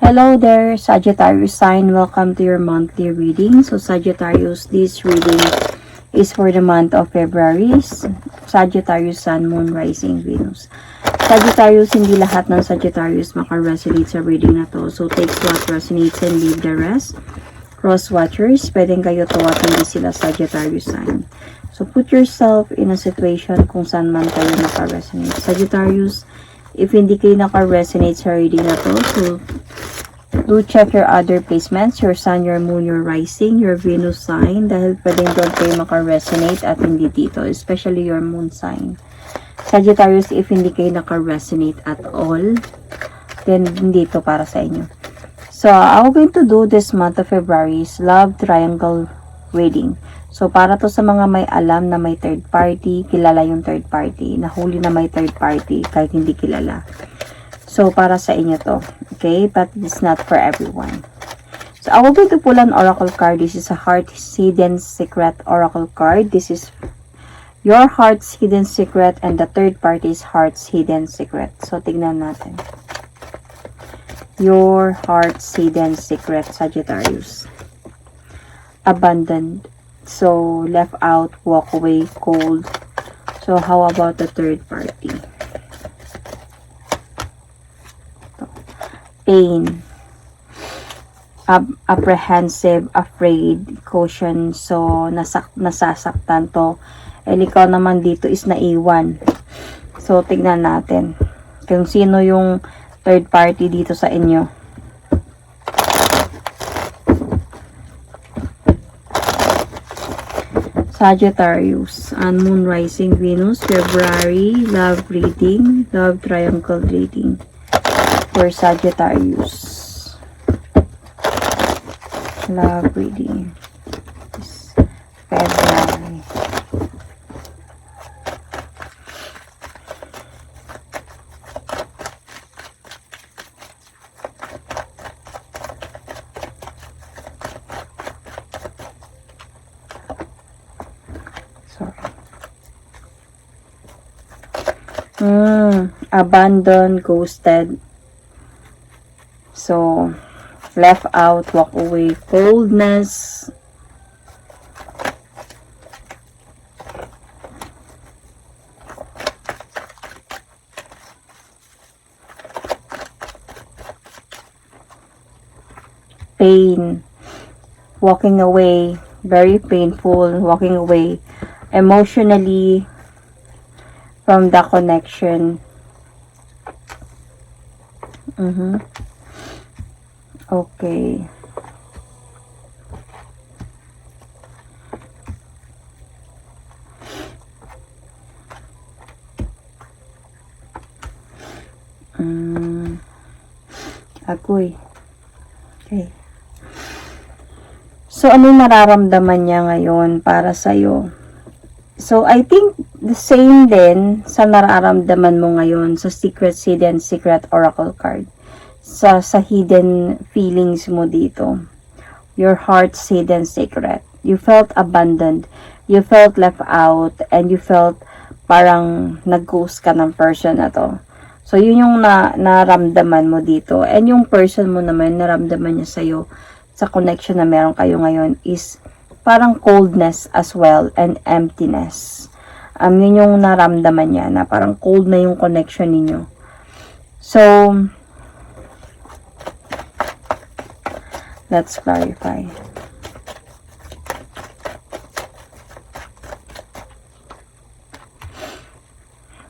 Hello there, Sagittarius sign. Welcome to your monthly reading. So Sagittarius, this reading is for the month of February. Sagittarius Sun, Moon, Rising, Venus. Sagittarius, hindi lahat ng Sagittarius maka-resonate sa reading na to. So take what resonates and leave the rest. Cross watchers, pwedeng kayo to at hindi sila Sagittarius sign. So put yourself in a situation kung saan man kayo maka-resonate. Sagittarius, if hindi kayo naka-resonate sa reading na to, so do check your other placements, your sun, your moon, your rising, your Venus sign, dahil pwedeng doon kayo maka-resonate at hindi dito, especially your moon sign. Sagittarius, if hindi kayo naka-resonate at all, then hindi ito para sa inyo. So, I'm going to do this month of February's love triangle reading. So, para to sa mga may alam na may third party, kilala yung third party, nahuli na may third party, kahit hindi kilala. So, para sa inyo to. Okay? But it's not for everyone. So, I will going to pull an oracle card. This is a heart's hidden secret oracle card. This is your heart's hidden secret and the third party's heart's hidden secret. So, tignan natin. Your heart's hidden secret, Sagittarius. Abandoned. So, left out, walk away, cold. So, how about the third party? Pain. Apprehensive, afraid, caution. So, nasasaktan to. And ikaw naman dito is naiwan. So, tignan natin kung sino yung third party dito sa inyo. Sagittarius, Sun, Moon, Rising, Venus, February, love reading, love triangle reading for Sagittarius. Love reading. February. Abandoned, ghosted. So, left out, walk away, coldness. Pain. Walking away, very painful, walking away emotionally from the connection. Okay. Agoy. Okay. So, ano nararamdaman niya ngayon para sa'yo? So, I think the same din sa nararamdaman mo ngayon sa hidden secret oracle card. Sa hidden feelings mo dito. Your heart's hidden secret. You felt abandoned. You felt left out. And you felt parang nag-ghost ka ng person na to. So, yun yung naramdaman mo dito. And yung person mo naman, naramdaman niya sa'yo sa connection na meron kayo ngayon is parang coldness as well and emptiness. Yun yung naramdaman niya na parang cold na yung connection ninyo. So, let's clarify.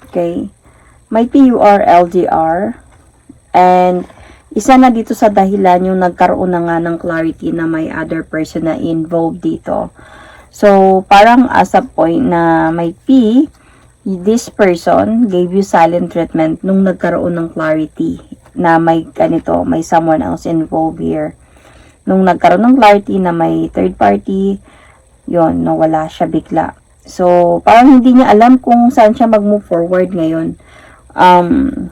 Okay. Might be you are LDR and isa na dito sa dahilan yung nagkaroon na nga ng clarity na may other person na involved dito. So, parang as a point na might be, this person gave you silent treatment nung nagkaroon ng clarity na may ganito, may someone else involved here. Nung nagkaroon ng clarity na may third party, yon nawala siya bigla. So, parang hindi niya alam kung saan siya mag-move forward ngayon.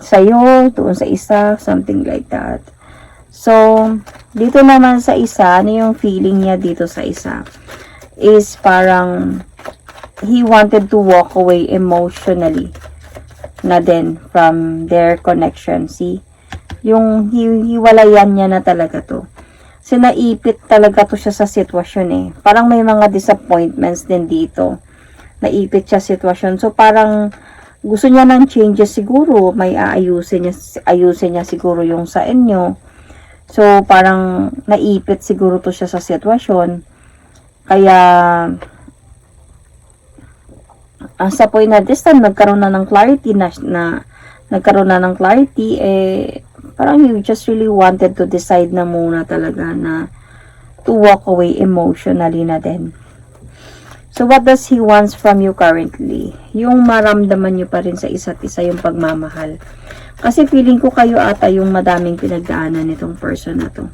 Sa'yo, doon sa isa, something like that. So, dito naman sa isa, ano yung feeling niya dito sa isa? Is parang, he wanted to walk away emotionally na din from their connection. See? Yung hiwalayan niya na talaga to. Sinaipit talaga to siya sa sitwasyon eh. Parang may mga disappointments din dito. Naipit siya sitwasyon. So parang gusto niya ng changes siguro. May ayusin niya siguro yung sa inyo. So parang naipit siguro to siya sa sitwasyon. Kaya sa point na this time nagkaroon na ng clarity nagkaroon na ng clarity parang you just really wanted to decide na muna talaga na to walk away emotionally na din. So what does he wants from you currently? Yung maramdaman nyo pa rin sa isa't isa yung pagmamahal. Kasi feeling ko kayo ata yung madaming pinagdaanan nitong person na to,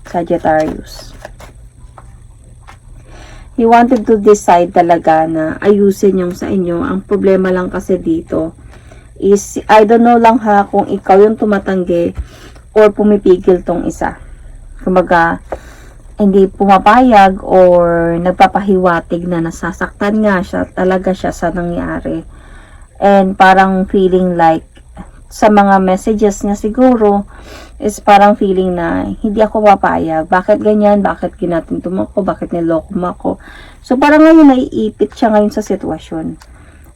Sagittarius. He wanted to decide talaga na ayusin yung sa inyo. Ang problema lang kasi dito is, I don't know lang ha, kung ikaw yung tumatanggi or pumipigil tong isa. Kumbaga, hindi pumapayag or nagpapahiwatig na nasasaktan nga siya, talaga siya sa nangyari. And parang feeling like, sa mga messages niya siguro, is parang feeling na, hindi ako papayag. Bakit ganyan? Bakit ginatinto mo ako? Bakit niloko mo ako? So parang ngayon naiipit siya ngayon sa sitwasyon.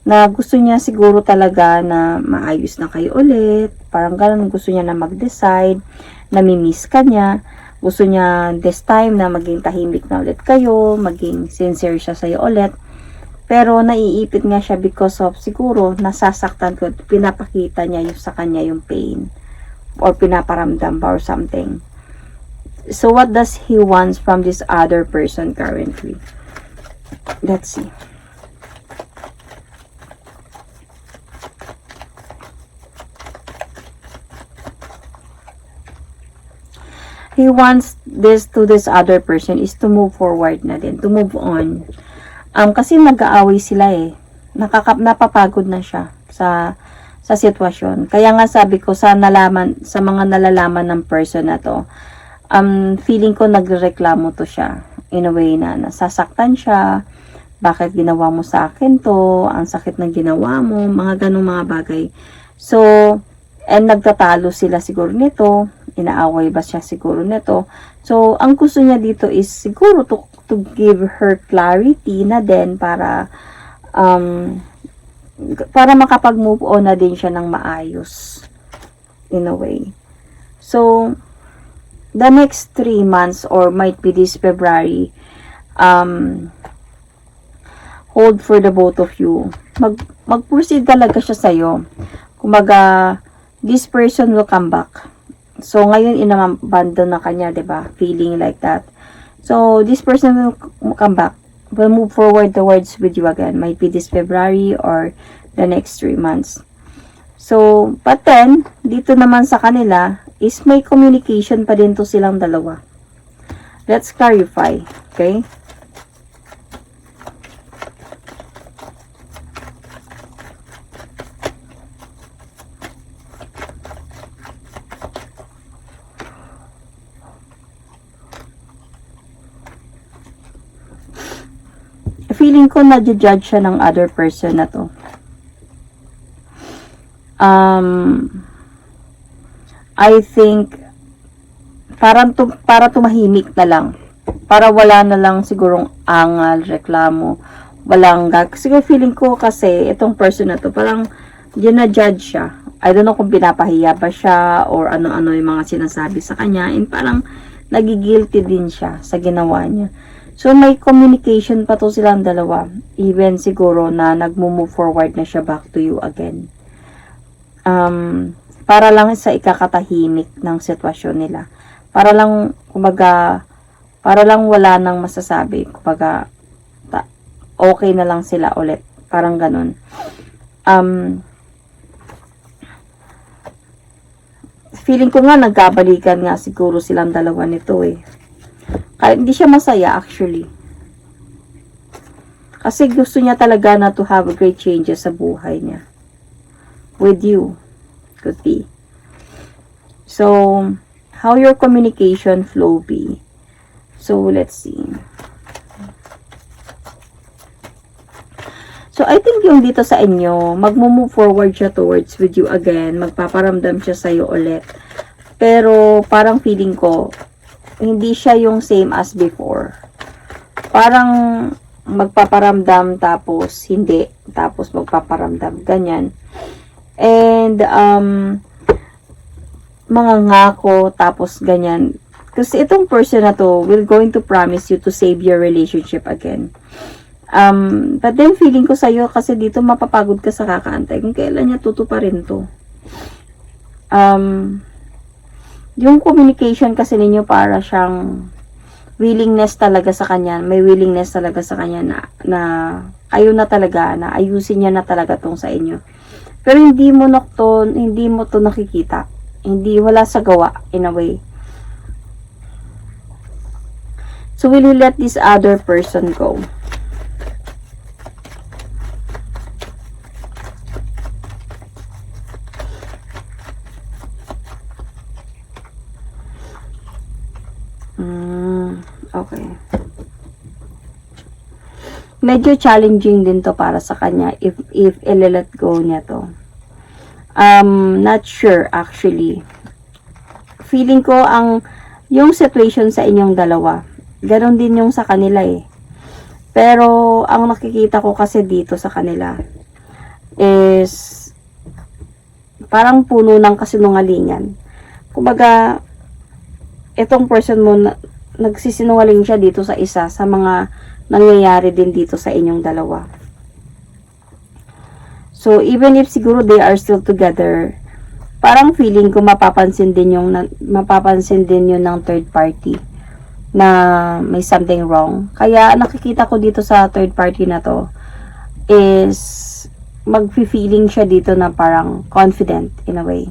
Na gusto niya siguro talaga na maayos na kayo ulit. Parang ganun, gusto niya na mag-decide, namimiss ka niya. Gusto niya this time na maging tahimik na ulit kayo, maging sincere siya sa'yo ulit. Pero naiipit nga siya because of siguro nasasaktan ko, pinapakita niya yung sa kanya yung pain or pinaparamdam ba or something. So what does he wants from this other person currently? Let's see. He wants this other person is to move forward na din, to move on. Kasi nag-aaway sila eh. Napapagod na siya sa sitwasyon. Kaya nga sabi ko sa mga nalalaman ng person na to, feeling ko nagrereklamo to siya. In a way na nasasaktan siya. Bakit ginawa mo sa akin to? Ang sakit ng ginawa mo. Mga ganong mga bagay. So, and nagtatalo sila siguro nito. Inaaway ba siya siguro nito? So, ang gusto niya dito is siguro to give her clarity na din para makapag-move on na din siya ng maayos in a way. So, the next 3 months or might be this February, hold for the both of you. Mag-proceed talaga siya sa'yo. Kumbaga, this person will come back. So, ngayon, inabandon na kanya, diba? Feeling like that. So, this person will come back. Will move forward towards with you again. Might be this February or the next 3 months. So, but then, dito naman sa kanila, is may communication pa din to silang dalawa. Let's clarify. Okay? Feeling ko na-judge siya ng other person na to. I think para tumahimik na lang. Para wala na lang sigurong angal, reklamo, walang siguro feeling ko kasi itong person na to parang gina-judge siya. I don't know kung pinapahiya ba siya or ano-ano yung mga sinasabi sa kanya, and parang nagigilty din siya sa ginawa niya. So, may communication pa to silang dalawa. Even siguro na nag-move forward na siya back to you again. Para lang sa ikakatahimik ng sitwasyon nila. Para lang, kumbaga, para lang wala nang masasabi. Kumbaga, okay na lang sila ulit. Parang ganun. Feeling ko nga, nagkabalikan nga siguro silang dalawa nito eh. Kahit hindi siya masaya actually. Kasi gusto niya talaga na to have a great changes sa buhay niya. With you. Could be. So, how your communication flow be? So, let's see. So, I think yung dito sa inyo, mag-move forward siya towards with you again. Magpaparamdam siya sa'yo ulit. Pero parang feeling ko, hindi siya yung same as before. Parang magpaparamdam tapos hindi. Tapos magpaparamdam. Ganyan. And, mga ngako tapos ganyan. Kasi itong person na to will going to promise you to save your relationship again. But then feeling ko sa'yo kasi dito mapapagod ka sa kakaantay kung kailan niya tutuparin to. Yung communication kasi ninyo para siyang willingness talaga sa kanya, may willingness talaga sa kanya na ayaw na talaga, na ayusin niya na talaga tong sa inyo. Pero hindi mo to nakikita. Hindi, wala sa gawa in a way. So, will you let this other person go? Okay. Medyo challenging din to para sa kanya if i-let go niya to. Not sure actually. Feeling ko yung situation sa inyong dalawa, ganon din yung sa kanila eh. Pero, ang nakikita ko kasi dito sa kanila is parang puno ng kasinungalingan. Kumbaga, itong person mo, nagsisinungaling siya dito sa isa sa mga nangyayari din dito sa inyong dalawa. So, even if siguro they are still together, parang feeling ko mapapansin din yun ng third party na may something wrong. Kaya nakikita ko dito sa third party na to is magfi-feeling siya dito na parang confident in a way.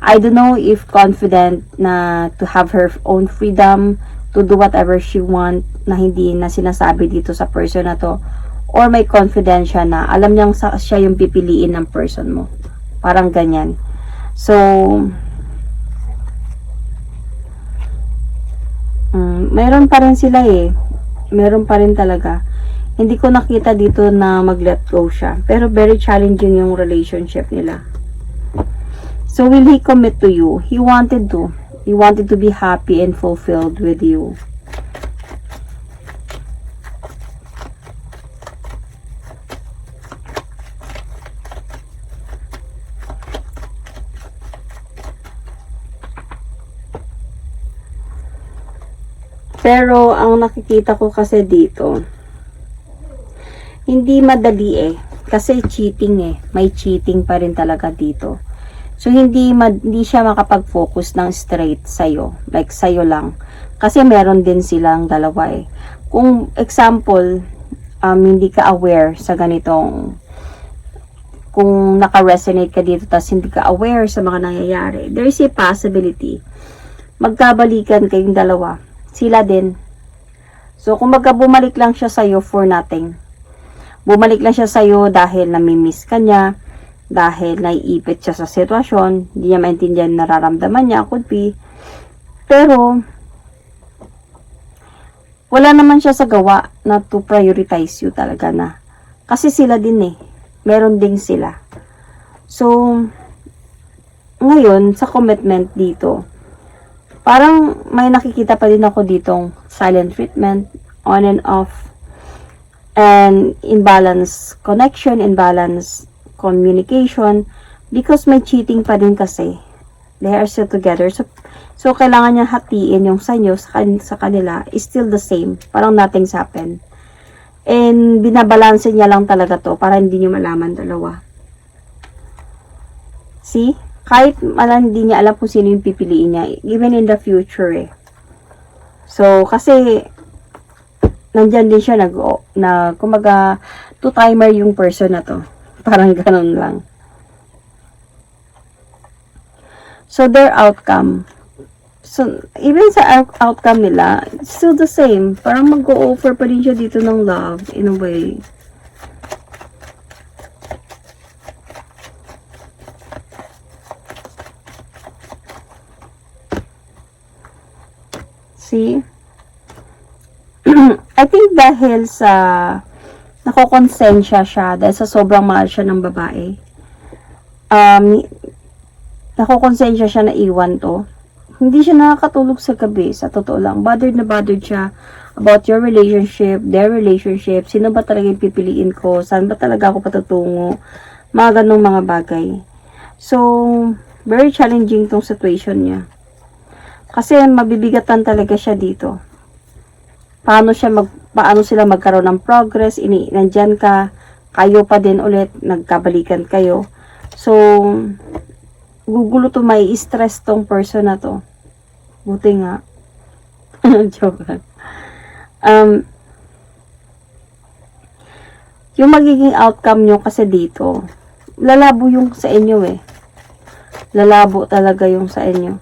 I don't know if confident na to have her own freedom to do whatever she want na hindi na sinasabi dito sa person na to, or may confidence siya na alam niyang siya yung pipiliin ng person mo. Parang ganyan. So, meron pa rin sila eh. Meron pa rin talaga. Hindi ko nakita dito na mag-let go siya. Pero very challenging yung relationship nila. So, will he commit to you? He wanted to. He wanted to be happy and fulfilled with you. Pero, ang nakikita ko kasi dito, hindi madali eh. Kasi cheating eh. May cheating pa rin talaga dito. So, hindi siya makapag-focus ng straight sa'yo. Like, sa'yo lang. Kasi meron din silang dalawa eh. Kung, example, hindi ka aware sa ganitong, kung naka-resonate ka dito, tas hindi ka aware sa mga nangyayari, there is a possibility. Magkabalikan kayong dalawa. Sila din. So, kung bumalik lang siya sa'yo for nothing. Bumalik lang siya sa'yo dahil namimiss ka niya, dahil naiipit siya sa sitwasyon, hindi niya maintindihan nararamdaman niya, could be. Pero, wala naman siya sa gawa na to prioritize you talaga na. Kasi sila din eh. Meron din sila. So, ngayon, sa commitment dito, parang may nakikita pa din ako ditong silent treatment, on and off, and imbalance connection, imbalance communication, because may cheating pa din kasi. They are still together. So kailangan niya hatiin yung sa inyo, sa kanila, is still the same. Parang nothing's happened. And binabalanse niya lang talaga to para hindi niyo malaman dalawa. See? Kahit hindi niya alam kung sino yung pipiliin niya, even in the future eh. So, kasi, nandyan din siya kumaga, two-timer yung person na to. Parang ganun lang. So, their outcome. So, even sa outcome nila, it's still the same. Parang mag-o-offer pa rin siya dito ng love, in a way. See? I think dahil sa nakokonsensya siya, dahil sa sobrang mahal siya ng babae, nakokonsensya siya na iwan to. hindi siya nakakatulog sa gabi, sa totoo lang. Bothered na bothered siya about your relationship, their relationship, sino ba talaga yung pipiliin ko, saan ba talaga ako patutungo, mga ganong mga bagay. So, very challenging tong situation niya. Kasi mabibigatan talaga siya dito. Paano sila magkaroon ng progress, nandyan ka, kayo pa din ulit, nagkabalikan kayo. So, gugulo to, may stress tong person na to. Buti nga. Joke lang. Yung magiging outcome nyo kasi dito, lalabo yung sa inyo eh. Lalabo talaga yung sa inyo.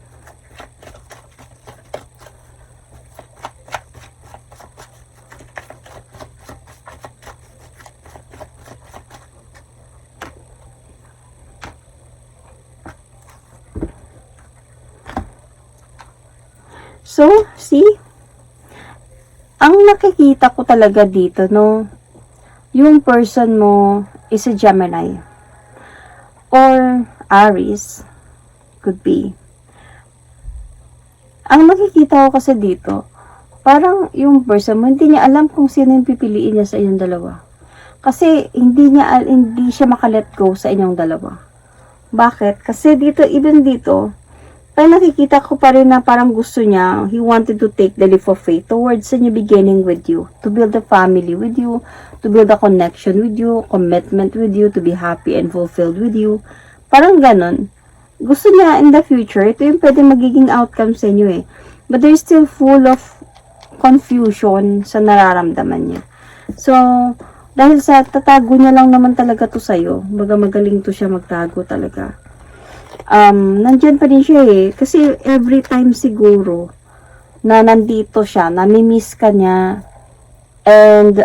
So, see? Ang nakikita ko talaga dito, no? Yung person mo is a Gemini. Or Aries. Could be. Ang nakikita ko kasi dito, parang yung person mo, hindi niya alam kung sino yung pipiliin niya sa inyong dalawa. Kasi hindi siya makalet go sa inyong dalawa. Bakit? Kasi dito, even dito, ay nakikita ko pa rin na parang gusto niya, he wanted to take the leap of faith towards a new beginning with you, to build a family with you, to build a connection with you, commitment with you, to be happy and fulfilled with you. Parang ganon. Gusto niya in the future, ito yung pwede magiging outcome sa inyo eh. But they're still full of confusion sa nararamdaman niya. So, dahil sa tatago niya lang naman talaga to sa'yo, magaling to siya magtago talaga. Nandyan pa din siya eh. Kasi every time siguro na nandito siya, nami-miss ka niya. And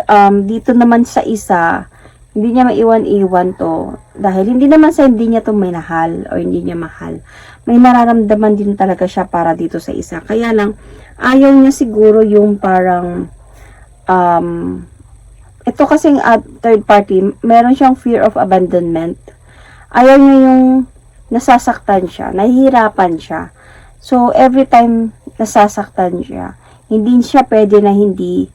dito naman sa isa, hindi niya maiwan-iwan to. Dahil hindi naman sa hindi niya to minahal o hindi niya mahal. May nararamdaman din talaga siya para dito sa isa. Kaya lang, ayaw niya siguro yung parang ito kasing third party, meron siyang fear of abandonment. Ayaw niya yung nasasaktan siya, nahihirapan siya. So, every time nasasaktan siya, hindi siya pwede na hindi,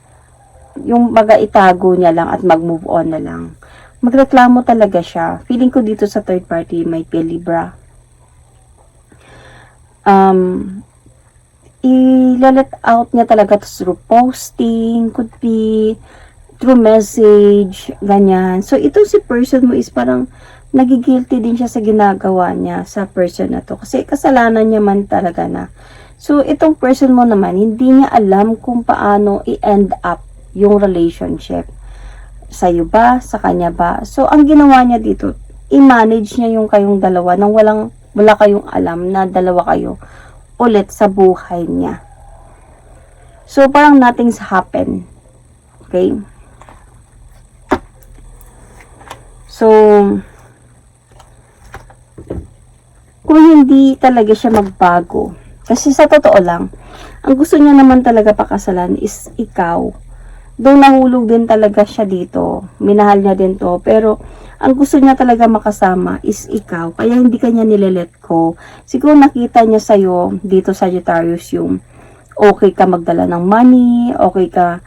yung baga itago niya lang at mag-move on na lang. Magreklamo talaga siya. Feeling ko dito sa third party, may Libra. I-let out niya talaga through posting, could be through message, ganyan. So, itong si person mo is parang nagigilty din siya sa ginagawa niya sa person na to. Kasi kasalanan niya man talaga na. So, itong person mo naman, hindi niya alam kung paano i-end up yung relationship. Sa'yo ba? Sa kanya ba? So, ang ginawa niya dito, i-manage niya yung kayong dalawa nang wala kayong alam na dalawa kayo ulit sa buhay niya. So, parang nothing's happen. Okay? So, kung hindi talaga siya magbago. Kasi sa totoo lang, ang gusto niya naman talaga pakasalan is ikaw. Doon nahulog din talaga siya dito. Minahal niya din to. Pero, ang gusto niya talaga makasama is ikaw. Kaya hindi kanya nilelet go. Siguro nakita niya sa'yo, dito Sagittarius, yung okay ka magdala ng money, okay ka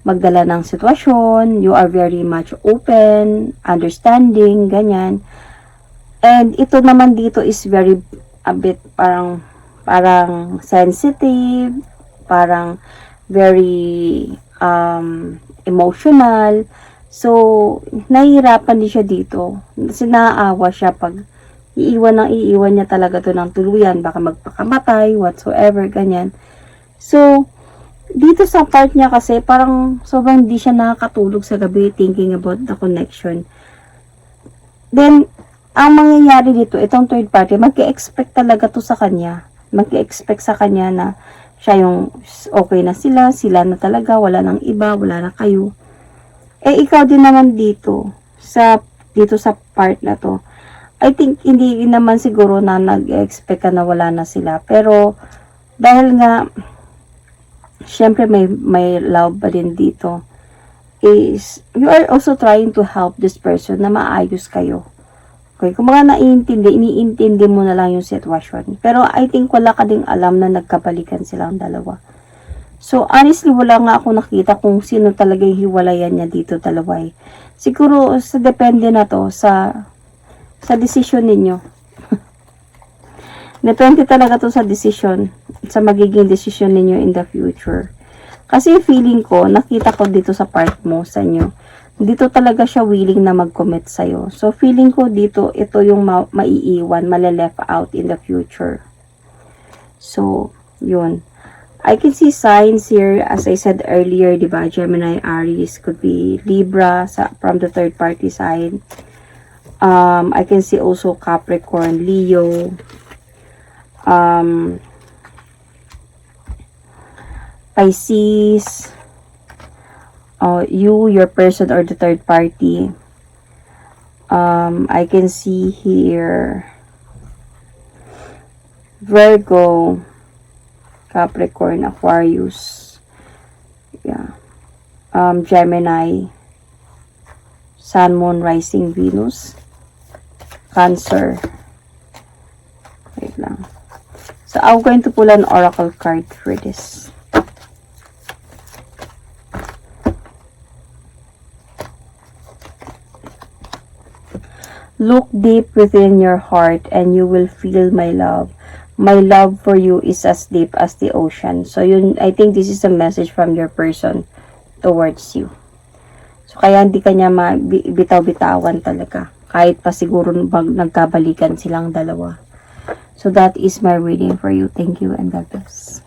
magdala ng sitwasyon, you are very much open, understanding, ganyan. And ito naman dito is very a bit parang sensitive, parang very emotional. So, nahihirapan din siya dito. Kasi naaawa siya pag iiwan niya talaga to ng tuluyan. Baka magpakamatay, whatsoever, ganyan. So, dito sa part niya kasi, parang sobrang di siya nakakatulog sa gabi thinking about the connection. Then, ang mangyayari dito, itong third party, mag-expect talaga to sa kanya. Mag-expect sa kanya na siya yung okay na sila na talaga, wala nang iba, wala na kayo. Eh, ikaw din naman dito sa part na to. I think, hindi naman siguro na nag-expect ka na wala na sila. Pero, dahil nga, syempre may love pa din dito, is, you are also trying to help this person na maayos kayo. Okay, kung mga iniintindi mo na lang yung sitwasyon. Pero I think wala ka ding alam na nagkabalikan silang dalawa. So, honestly, wala nga ako nakita kung sino talaga yung hiwalayan niya dito dalawa eh. Siguro, sa depende na to sa desisyon ninyo. Depende talaga to sa desisyon, sa magiging desisyon ninyo in the future. Kasi feeling ko, nakita ko dito sa part mo sa inyo, dito talaga siya willing na mag-commit sa'yo. So, feeling ko dito, ito yung maiiwan, male-left out in the future. So, yun. I can see signs here, as I said earlier, diba, Gemini, Aries, could be Libra from the third party side. I can see also Capricorn, Leo, Pisces, you, your person, or the third party. I can see here Virgo, Capricorn, Aquarius, yeah, Gemini, Sun, Moon, Rising, Venus, Cancer. Wait lang. So, I'm going to pull an oracle card for this. Look deep within your heart and you will feel my love. My love for you is as deep as the ocean. So, yun, I think this is a message from your person towards you. So, kaya hindi kanya bitaw-bitawan talaga. Kahit pa siguro nagkabalikan silang dalawa. So, that is my reading for you. Thank you and God bless.